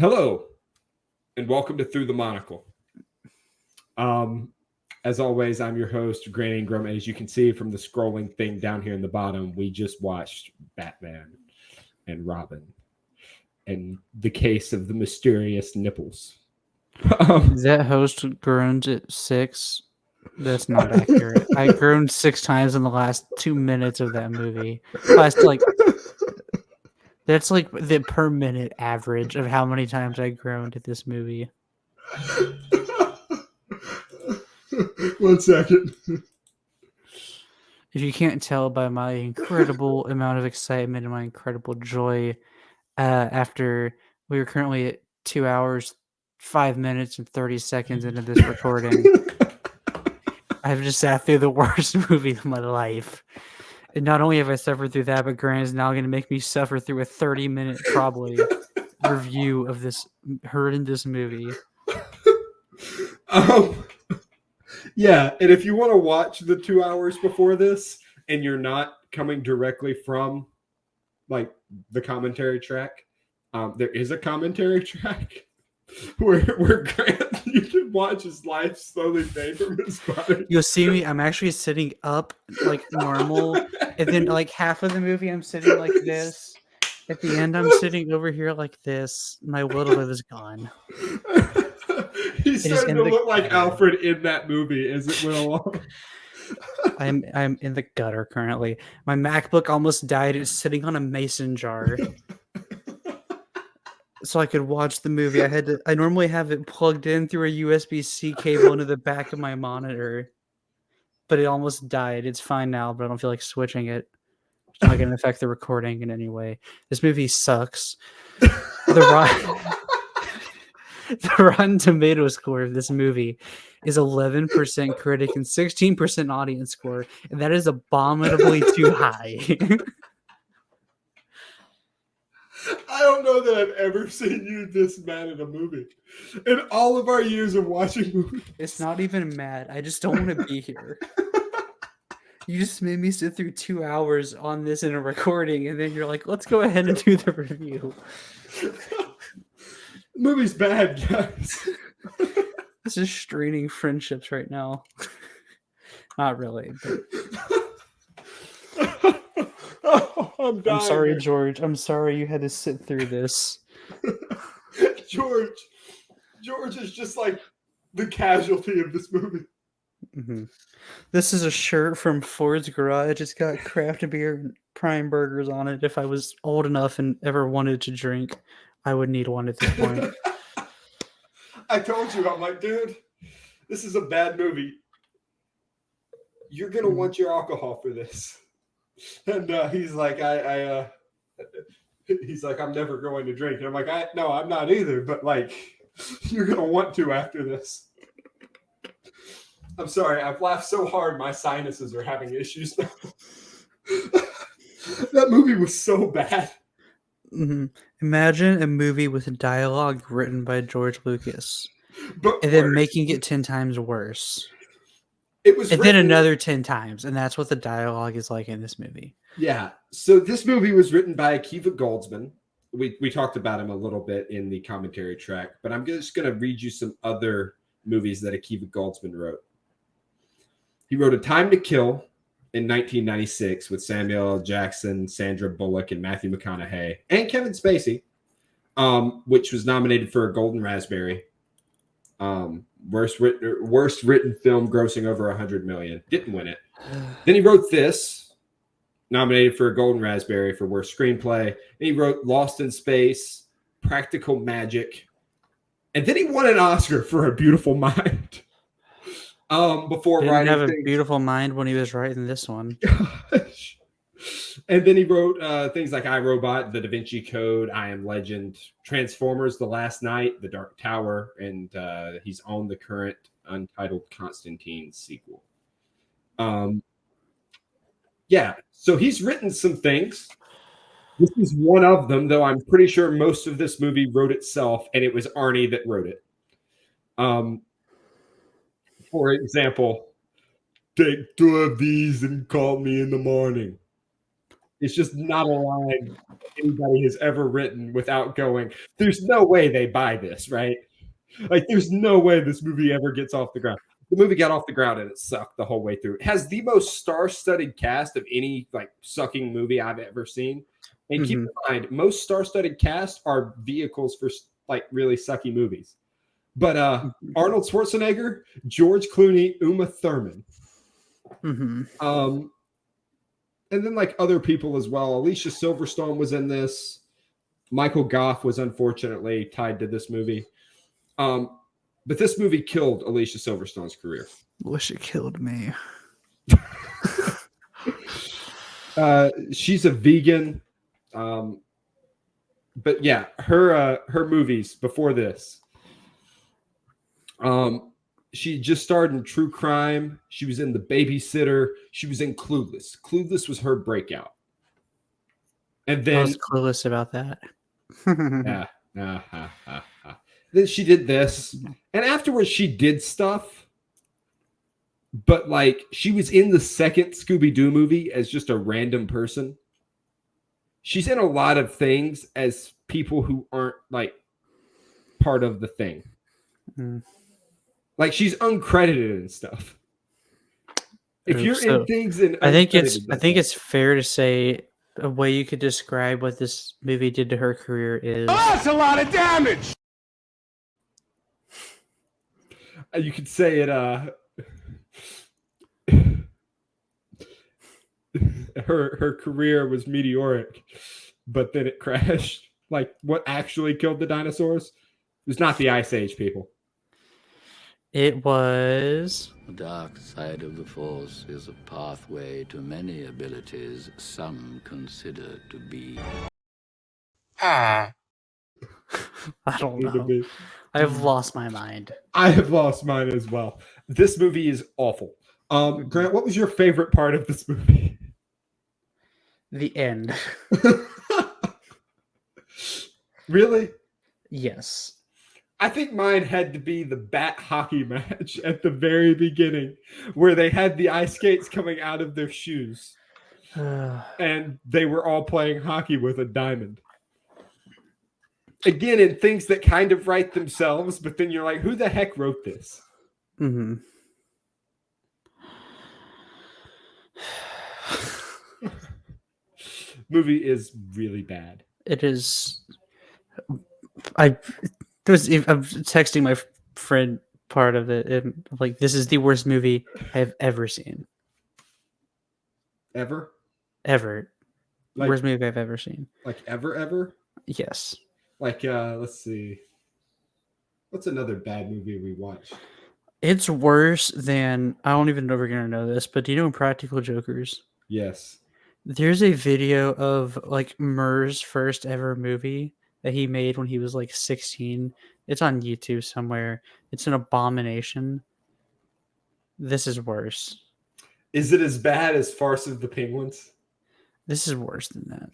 Hello, and welcome to Through the Monocle. As always, I'm your host, Grant Ingram. And as you can see from the scrolling thing down here in the bottom, we just watched Batman and Robin and the case of the mysterious nipples. That host groaned at 6. That's not accurate. I groaned 6 times in the last 2 minutes of that movie. That's like the per minute average of how many times I groaned at this movie. 1 second. If you can't tell by my incredible amount of excitement and my incredible joy, after we are currently at 2 hours, 5 minutes, and 30 seconds into this recording, I've just sat through the worst movie of my life. And not only have I suffered through that, but Grant is now going to make me suffer through a 30-minute probably review of this horrendous movie. Yeah, and if you want to watch the 2 hours before this and you're not coming directly from like the commentary track, there is a commentary track where Grant, you can watch his life slowly fade from his body. You'll see me, I'm actually sitting up like normal, and then like half of the movie I'm sitting like this. At the end I'm sitting over here like this. My will to live is gone. He's starting to look like Alfred in that movie as it went along. I'm in the gutter currently. My MacBook almost died. It's sitting on a mason jar. So I could watch the movie. I normally have it plugged in through a USB-C cable into the back of my monitor. But it almost died. It's fine now, but I don't feel like switching it. It's not going to affect the recording in any way. This movie sucks. The Rotten Tomato score of this movie is 11% critic and 16% audience score, and that is abominably too high. I don't know that I've ever seen you this mad at a movie. In all of our years of watching movies. It's not even mad. I just don't want to be here. You just made me sit through 2 hours on this in a recording, and then you're like, let's go ahead and do the review. The movie's bad, guys. This is straining friendships right now. Not really. But... I'm dying. I'm sorry, George. I'm sorry you had to sit through this. George is just like the casualty of this movie. Mm-hmm. This is a shirt from Ford's Garage. It's got craft beer and prime burgers on it. If I was old enough and ever wanted to drink, I would need one at this point. I told you, I'm like, dude, this is a bad movie. You're gonna want your alcohol for this. And he's like, he's like, I'm never going to drink. And I'm like, no, I'm not either. But like, you're gonna want to after this. I'm sorry, I've laughed so hard, my sinuses are having issues now. That movie was so bad. Mm-hmm. Imagine a movie with dialogue written by George Lucas, but and then making it 10 times worse. It was, and then another 10 times, and that's what the dialogue is like in this movie. Yeah. So this movie was written by Akiva Goldsman. We talked about him a little bit in the commentary track, but I'm just going to read you some other movies that Akiva Goldsman wrote. He wrote A Time to Kill in 1996 with Samuel L. Jackson, Sandra Bullock, and Matthew McConaughey, and Kevin Spacey, which was nominated for a Golden Raspberry. Worst written film grossing over $100 million. Didn't win it. Then he wrote this, nominated for a Golden Raspberry for worst screenplay. And he wrote Lost in Space, Practical Magic, and then he won an Oscar for A Beautiful Mind. Before Didn't writing have a beautiful mind when he was writing this one. Gosh. And then he wrote things like I, Robot, The Da Vinci Code, I Am Legend, Transformers, The Last Night, The Dark Tower, and he's on the current untitled Constantine sequel. Yeah, so he's written some things. This is one of them, though I'm pretty sure most of this movie wrote itself, and it was Arnie that wrote it. For example, take 2 of these and call me in the morning. It's just not a line anybody has ever written without going, there's no way they buy this, right? Like, there's no way this movie ever gets off the ground. The movie got off the ground and it sucked the whole way through. It has the most star-studded cast of any like sucking movie I've ever seen. And keep in mind, most star-studded casts are vehicles for like really sucky movies. But Arnold Schwarzenegger, George Clooney, Uma Thurman. And then like other people as well. Alicia Silverstone was in this. Michael Goff was unfortunately tied to this movie. But this movie killed Alicia Silverstone's career. Wish it killed me. She's a vegan. But yeah, her movies before this. She just starred in True Crime. She was in The Babysitter. She was in Clueless. Clueless was her breakout. And then I was clueless about that. Then she did this. And afterwards she did stuff. But like she was in the second Scooby-Doo movie as just a random person. She's in a lot of things as people who aren't like part of the thing. Like she's uncredited and stuff. If you're in things and I think it's fair to say a way you could describe what this movie did to her career is that's a lot of damage. You could say it her career was meteoric, but then it crashed. Like what actually killed the dinosaurs? It was not the Ice Age, people. It was The dark side of the Force is a pathway to many abilities some consider to be. I don't know. I have lost my mind. I have lost mine as well. This movie is awful. Grant, what was your favorite part of this movie? The end. Really? Yes. I think mine had to be the bat hockey match at the very beginning where they had the ice skates coming out of their shoes and they were all playing hockey with a diamond. Again, in things that kind of write themselves, but then you're like, who the heck wrote this? Movie is really bad. It is. I'm texting my friend part of it, and like, this is the worst movie I've ever seen. Ever? Like, worst movie I've ever seen. Like ever? Yes. Like, let's see. What's another bad movie we watched? It's worse than, I don't even know if we're going to know this, but do you know Impractical Jokers? Yes. There's a video of like Murr's first ever movie that he made when he was like 16. It's on YouTube somewhere. It's an abomination. This is worse. Is it as bad as Farce of the Penguins? This is worse than that.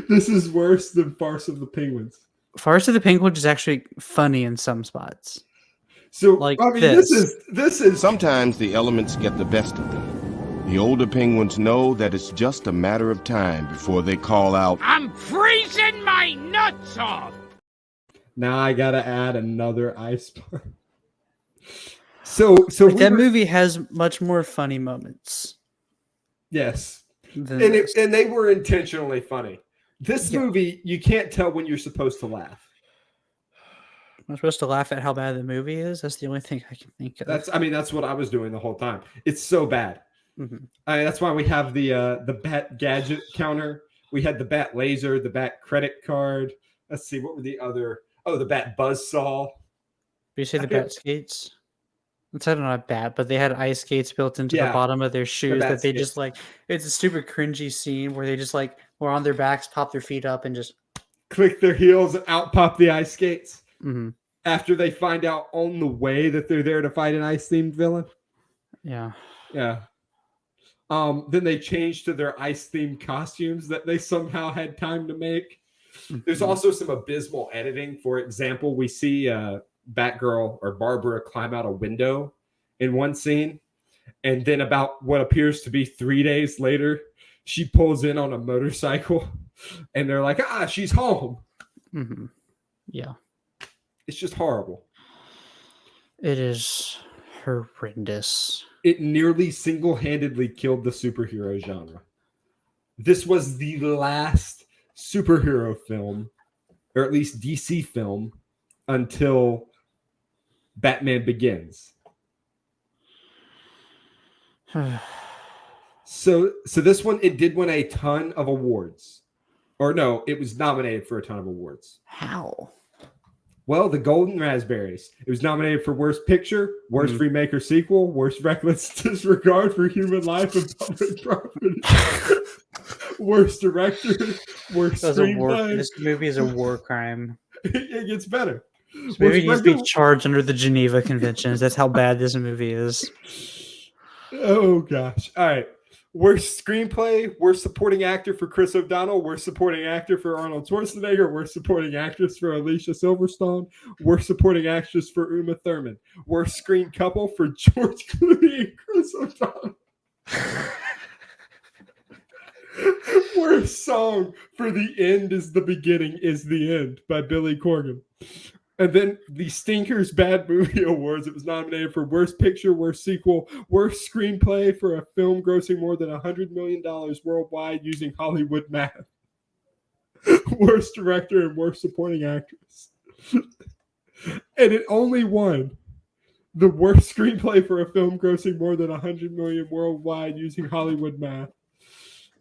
This is worse than Farce of the Penguins. Farce of the Penguins is actually funny in some spots. So, like, I mean, this is. Sometimes the elements get the best of them. The older penguins know that it's just a matter of time before they call out, I'm freezing my nuts off! Now I gotta add another ice bar. So like, that movie has much more funny moments. Yes. And they were intentionally funny. This movie, you can't tell when you're supposed to laugh. I'm supposed to laugh at how bad the movie is. That's the only thing I can think of. That's what I was doing the whole time. It's so bad. That's why we have the bat gadget counter. We had the bat laser, the bat credit card. Let's see, what were the other? Oh, the bat buzzsaw. Did you say the bat skates? It's not a bat, but they had ice skates built into the bottom of their shoes that they just like. It's a stupid cringy scene where they just like were on their backs, pop their feet up, and just click their heels and out pop the ice skates. After they find out on the way that they're there to fight an ice themed villain. Yeah. Then they changed to their ice themed costumes that they somehow had time to make. There's also some abysmal editing. For example, we see Batgirl or Barbara climb out a window in one scene, and then about what appears to be 3 days later, she pulls in on a motorcycle, and they're like, she's home. Mm-hmm. Yeah. It's just horrible. It is horrendous. It nearly single-handedly killed the superhero genre. This was the last superhero film, or at least DC film, until Batman Begins. So this one, it did win a ton of awards. Or no, it was nominated for a ton of awards. How? Well, the Golden Raspberries. It was nominated for Worst Picture, Worst Remake or Sequel, Worst Reckless Disregard for Human Life and Public Property, Worst Director, Worst Screenplay. This movie is a war crime. It gets better. This movie needs to be charged under the Geneva Conventions. That's how bad this movie is. Oh, gosh. All right. Worst screenplay, worst supporting actor for Chris O'Donnell, worst supporting actor for Arnold Schwarzenegger, worst supporting actress for Alicia Silverstone, worst supporting actress for Uma Thurman, worst screen couple for George Clooney and Chris O'Donnell. Worst song for The End is the Beginning is the End by Billy Corgan. And then the Stinkers Bad Movie Awards. It was nominated for Worst Picture, Worst Sequel, Worst Screenplay for a film grossing more than $100 million worldwide using Hollywood math. Worst Director and Worst Supporting Actress. And it only won the Worst Screenplay for a film grossing more than $100 million worldwide using Hollywood math.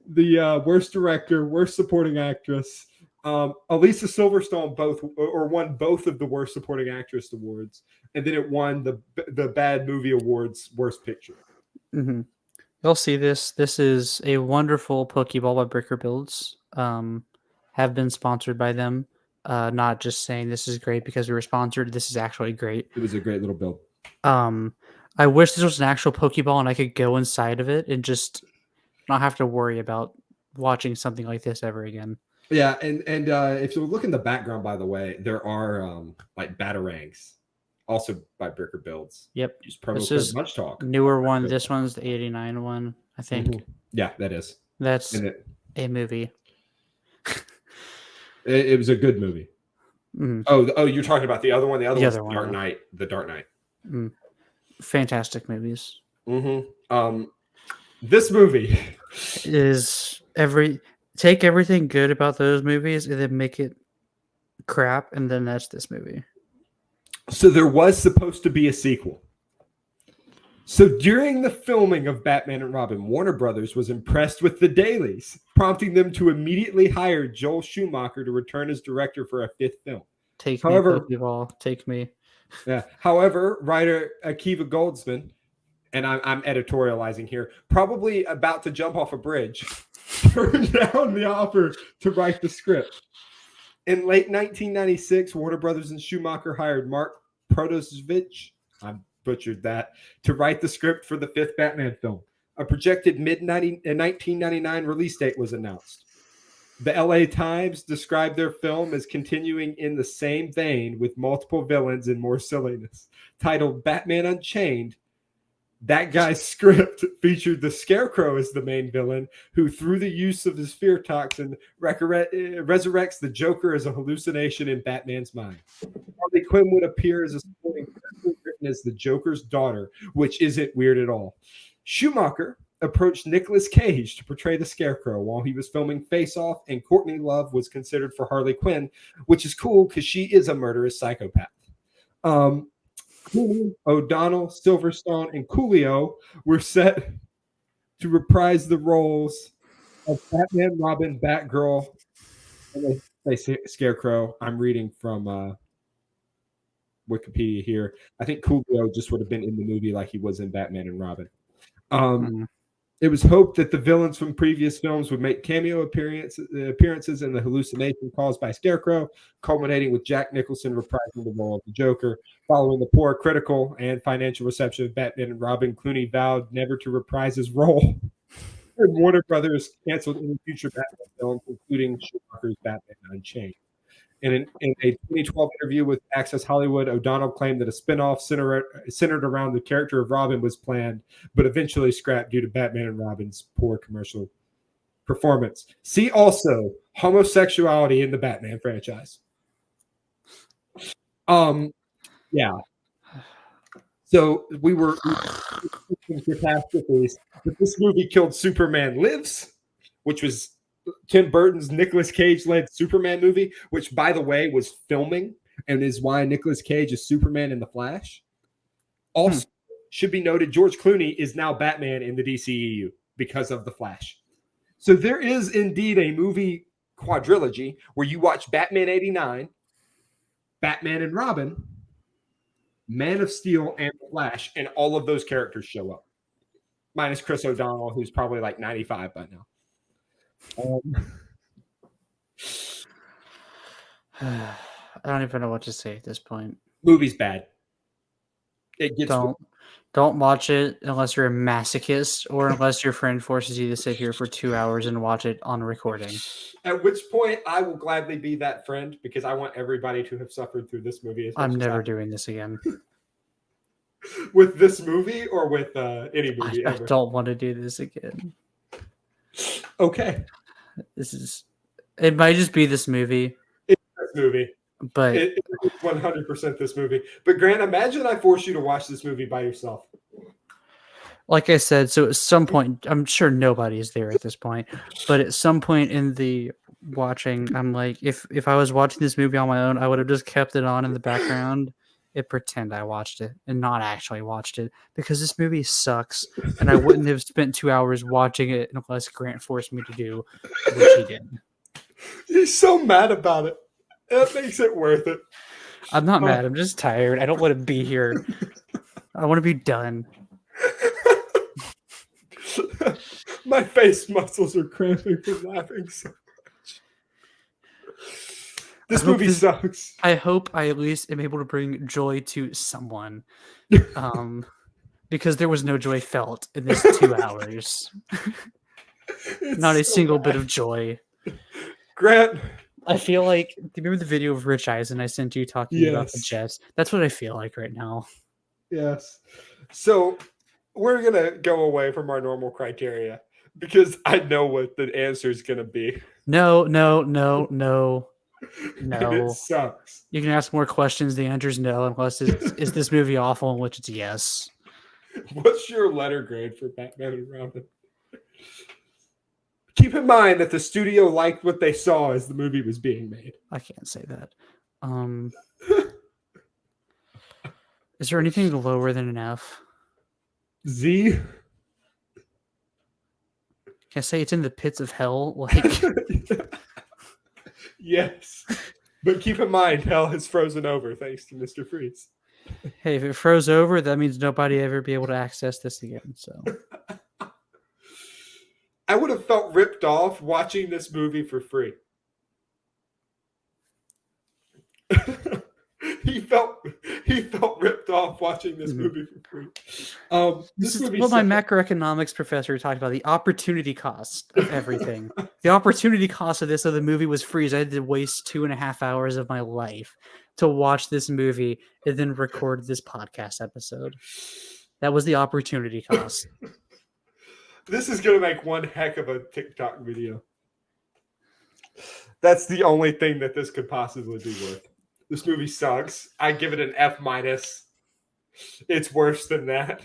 The Worst Director, Worst Supporting Actress. Alicia Silverstone won both of the Worst Supporting Actress awards, and then it won the Bad Movie Awards Worst Picture. Mm-hmm. You'll see this. This is a wonderful Pokeball by Bricker Builds. Have been sponsored by them. Not just saying this is great because we were sponsored. This is actually great. It was a great little build. I wish this was an actual Pokeball and I could go inside of it and just not have to worry about watching something like this ever again. Yeah, and if you look in the background, by the way, there are like Batarangs, also by Bricker Builds. Yep. Use promo This code is Much Talk. Newer one. This one's the 89 one, I think. Mm-hmm. Yeah, that is. That's a movie. It was a good movie. Mm-hmm. Oh, you're talking about the other one? The other one's one. Dark Knight. The Dark Knight. Mm. Fantastic movies. Mm-hmm. This movie is take everything good about those movies and then make it crap, and then that's this movie. So there was supposed to be a sequel. So during the filming of Batman and Robin, Warner Brothers was impressed with the dailies, prompting them to immediately hire Joel Schumacher to return as director for a fifth film. However, Pokeball, take me. Yeah. However, writer Akiva Goldsman, and I'm editorializing here, probably about to jump off a bridge, turned down the offer to write the script. In late 1996, Warner Brothers and Schumacher hired Mark Protosevich, I butchered that, to write the script for the fifth Batman film. A projected mid-1999 release date was announced. The LA Times described their film as continuing in the same vein with multiple villains and more silliness. Titled Batman Unchained, that guy's script featured the Scarecrow as the main villain, who, through the use of his fear toxin, resurrects the Joker as a hallucination in Batman's mind. Harley Quinn would appear as a supporting character written as the Joker's daughter, which isn't weird at all. Schumacher approached Nicolas Cage to portray the Scarecrow while he was filming Face Off, and Courtney Love was considered for Harley Quinn, which is cool because she is a murderous psychopath. O'Donnell, Silverstone, and Coolio were set to reprise the roles of Batman, Robin, Batgirl, and they say Scarecrow. I'm reading from Wikipedia here. I think Coolio just would have been in the movie like he was in Batman and Robin. It was hoped that the villains from previous films would make cameo appearances in the hallucination caused by Scarecrow, culminating with Jack Nicholson reprising the role of the Joker. Following the poor critical and financial reception of Batman and Robin, Clooney vowed never to reprise his role. And Warner Brothers canceled any future Batman films, including Schumacher's Batman Unchained. In a 2012 interview with Access Hollywood, O'Donnell claimed that a spinoff centered around the character of Robin was planned, but eventually scrapped due to Batman and Robin's poor commercial performance. See also homosexuality in the Batman franchise. Yeah. So we were catastrophes, but this movie killed Superman Lives, which was Tim Burton's Nicolas Cage-led Superman movie, which, by the way, was filming and is why Nicolas Cage is Superman in The Flash. Also, should be noted, George Clooney is now Batman in the DCEU because of The Flash. So there is indeed a movie quadrilogy where you watch Batman 89, Batman and Robin, Man of Steel, and The Flash, and all of those characters show up. Minus Chris O'Donnell, who's probably like 95 by now. I don't even know what to say at this point. Movie's bad. It gets Don't watch it unless you're a masochist or unless your friend forces you to sit here for 2 hours and watch it on recording. At which point I will gladly be that friend because I want everybody to have suffered through this movie. I'm never doing this again. With this movie or with any movie I ever? don't want to do this again. Okay. It might just be this movie. It's this movie. But It's 100% this movie. But Grant, imagine I force you to watch this movie by yourself. like I said, so at some point, I'm sure nobody is there at this point, but at some point in the watching, I'm like, if I was watching this movie on my own, I would have just kept it on in the background and pretend I watched it and not actually watched it because this movie sucks and I wouldn't have spent 2 hours watching it unless Grant forced me to do, which he did. He's so mad about it. That makes it worth it. I'm not mad. I'm just tired. I don't want to be here. I want to be done. My face muscles are cramping from laughing so much. This movie sucks. I hope I at least am able to bring joy to someone. Because there was no joy felt in this 2 hours. Not a single bit of joy. Grant. I feel like, do you remember the video of Rich Eisen I sent you talking about the Jets? That's what I feel like right now. Yes. So we're going to go away from our normal criteria because I know what the answer is going to be. No. It sucks. You can ask more questions. The answer is no, unless is this movie awful, in which it's yes. What's your letter grade for Batman and Robin? Keep in mind that the studio liked what they saw as the movie was being made. I can't say that. Is there anything lower than an F? Z? Can I say it's in the pits of hell? Like, yes. But keep in mind, hell has frozen over thanks to Mr. Freeze. Hey, if it froze over, that means nobody ever be able to access this again. So I would have felt ripped off watching this movie for free. He felt ripped off watching this movie for free. This is what my macroeconomics professor talked about, the opportunity cost of everything. The opportunity cost of the movie was free. I had to waste 2.5 hours of my life to watch this movie and then record this podcast episode. That was the opportunity cost. This is going to make one heck of a TikTok video. That's the only thing that this could possibly be worth. This movie sucks. I give it an F-. It's worse than that.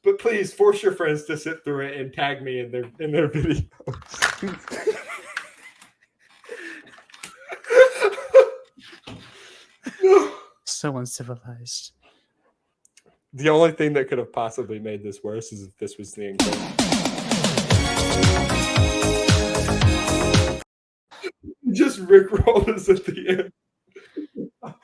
But please force your friends to sit through it and tag me in their videos. So uncivilized. The only thing that could have possibly made this worse is if this was the incredible. Just rickrolled us at the end.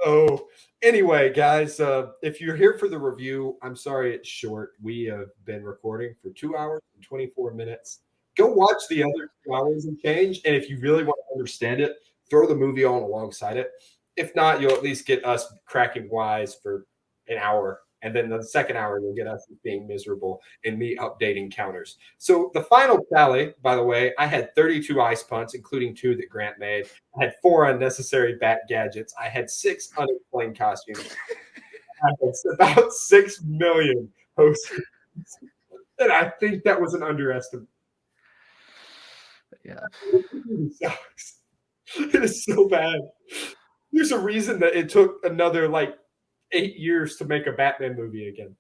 Oh, anyway, guys, if you're here for the review, I'm sorry it's short. We have been recording for 2 hours and 24 minutes. Go watch the other 2 hours and change. And if you really want to understand it, throw the movie on alongside it. If not, you'll at least get us cracking wise for an hour. And then the second hour, you'll get us being miserable and me updating counters. So the final tally, by the way, I had 32 ice punts, including 2 that Grant made. I had 4 unnecessary bat gadgets. I had 6 unexplained costumes. I had about 6 million posters. And I think that was an underestimate. Yeah. It sucks. It is so bad. There's a reason that it took another like 8 years to make a Batman movie again.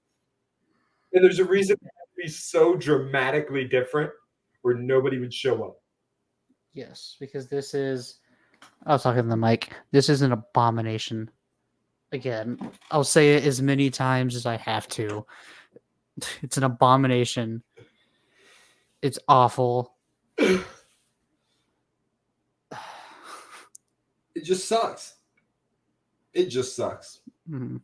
And there's a reason it had to be so dramatically different where nobody would show up. Yes, because this is. I was talking to the mic. This is an abomination. Again, I'll say it as many times as I have to. It's an abomination. It's awful. It just sucks. It just sucks. Mhm.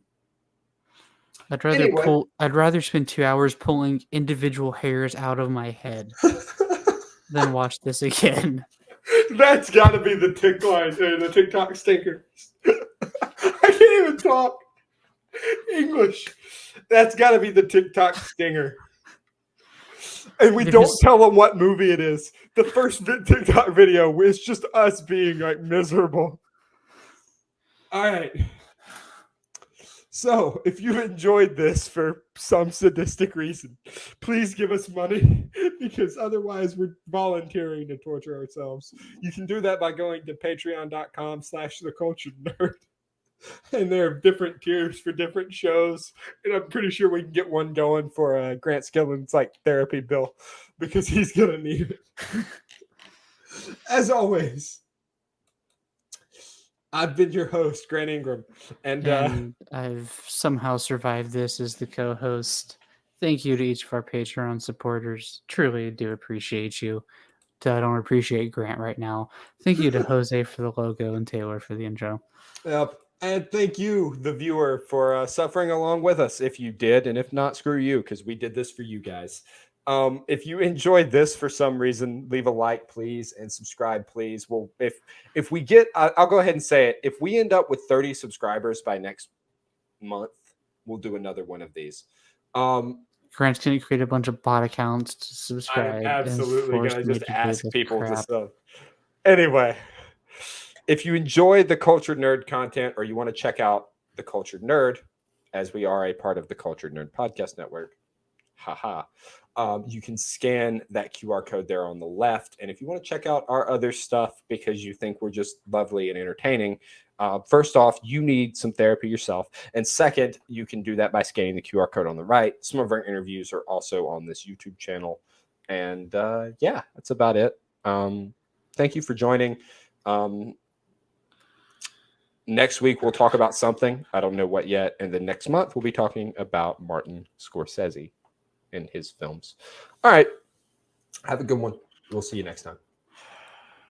I'd rather spend 2 hours pulling individual hairs out of my head than watch this again. That's got to be the the TikTok stinker. I can't even talk English. That's got to be the TikTok stinger. And we don't tell them what movie it is. The first TikTok video is just us being like miserable. All right. So, if you enjoyed this for some sadistic reason, please give us money because otherwise we're volunteering to torture ourselves. You can do that by going to patreon.com/theculturednerd. And there are different tiers for different shows. And I'm pretty sure we can get one going for Grant Skillen's like therapy bill because he's going to need it. As always, I've been your host, Grant Ingram, and I've somehow survived this as the co-host. Thank you to each of our Patreon supporters. Truly do appreciate you. I don't appreciate Grant right now. Thank you to Jose for the logo and Taylor for the intro. Yep. And thank you, the viewer, for suffering along with us. If you did, and if not, screw you, because we did this for you guys. If you enjoyed this for some reason, leave a like, please, and subscribe, please. Well, if we get, I'll go ahead and say it. If we end up with 30 subscribers by next month, we'll do another one of these. Grant's going to create a bunch of bot accounts to subscribe. I'm absolutely going to just ask people crap. to sub. Anyway, if you enjoyed the Cultured Nerd content or you want to check out the Cultured Nerd, as we are a part of the Cultured Nerd Podcast Network, you can scan that QR code there on the left. And if you want to check out our other stuff because you think we're just lovely and entertaining, first off, you need some therapy yourself. And second, you can do that by scanning the QR code on the right. Some of our interviews are also on this YouTube channel. And yeah, that's about it. Thank you for joining. Next week, we'll talk about something. I don't know what yet. And then next month, we'll be talking about Martin Scorsese and his films. All right. Have a good one. We'll see you next time.